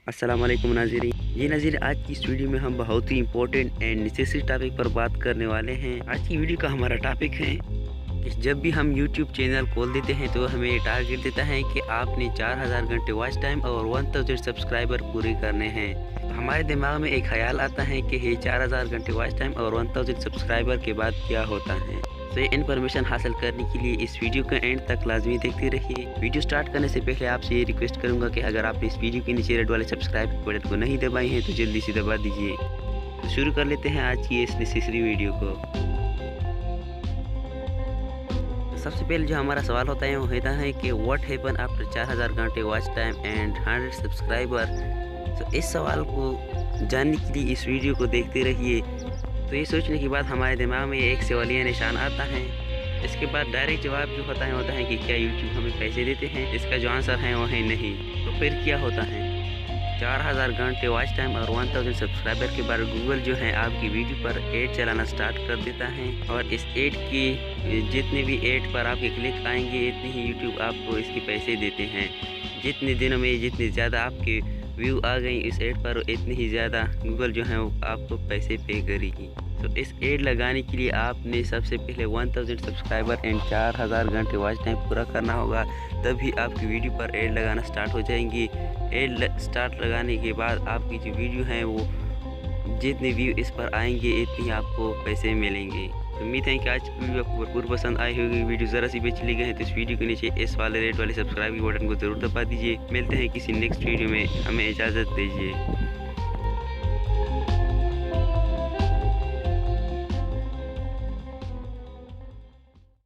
अस्सलाम वालेकुम नाज़रीन। ये नाज़रीन, आज की इस वीडियो में हम बहुत ही इंपॉर्टेंट एंड नेसेसरी टॉपिक पर बात करने वाले हैं। आज की वीडियो का हमारा टॉपिक है कि जब भी हम यूट्यूब चैनल खोल देते हैं तो हमें टारगेट देता है कि आपने 4000 घंटे वॉच टाइम और 1000 सब्सक्राइबर पूरे करने हैं। तो हमारे दिमाग में एक ख्याल आता है कि ये 4000 घंटे वॉच टाइम और 1000 सब्सक्राइबर के बाद क्या होता है। तो ये इन्फॉर्मेशन हासिल करने के लिए इस वीडियो को एंड तक लाजमी देखते रहिए। वीडियो स्टार्ट करने से पहले आपसे ये रिक्वेस्ट करूंगा कि अगर आपने इस वीडियो के नीचे रेड वाले सब्सक्राइब बटन को नहीं दबाए हैं तो जल्दी से दबा दीजिए। तो शुरू कर लेते हैं आज की इस नेसेसरी वीडियो को। सबसे पहले जो हमारा सवाल होता है वो होता है कि व्हाट हैपन आफ्टर 4000 घंटे वॉच टाइम एंड 100 सब्सक्राइबर। तो इस सवाल को जानने के लिए इस वीडियो को देखते रहिए। तो ये सोचने के बाद हमारे दिमाग में एक सवालिया निशान आता है। इसके बाद डायरेक्ट जवाब जो होता है कि क्या यूट्यूब हमें पैसे देते हैं। इसका जो आंसर है वो है नहीं। तो फिर क्या होता है? 4000 घंटे वॉच टाइम और 1000 सब्सक्राइबर के बाद गूगल जो है आपकी वीडियो पर ऐड चलाना स्टार्ट कर देता है और इस ऐड की जितने भी ऐड पर आपके क्लिक आएंगे इतने ही यूट्यूब आपको इसके पैसे देते हैं। जितने दिनों में जितने ज़्यादा आपके व्यू आ गई इस ऐड पर इतनी ही ज़्यादा गूगल जो है वो आपको पैसे पे करेगी। तो इस ऐड लगाने के लिए आपने सबसे पहले 1000 सब्सक्राइबर एंड 4000 घंटे वॉच टाइम पूरा करना होगा, तभी आपकी वीडियो पर ऐड लगाना स्टार्ट हो जाएंगी। ऐड स्टार्ट लगाने के बाद आपकी जो वीडियो है वो जितने व्यू इस पर आएंगे इतनी आपको पैसे मिलेंगे। तो उम्मीद है कि आज की वीडियो आपको भरपूर पसंद आई होगी। वीडियो ज़रा सी भी चली गई है तो इस वीडियो के नीचे इस वाले रेड वाले सब्सक्राइब के बटन को ज़रूर दबा दीजिए। मिलते हैं किसी नेक्स्ट वीडियो में, हमें इजाज़त दीजिए।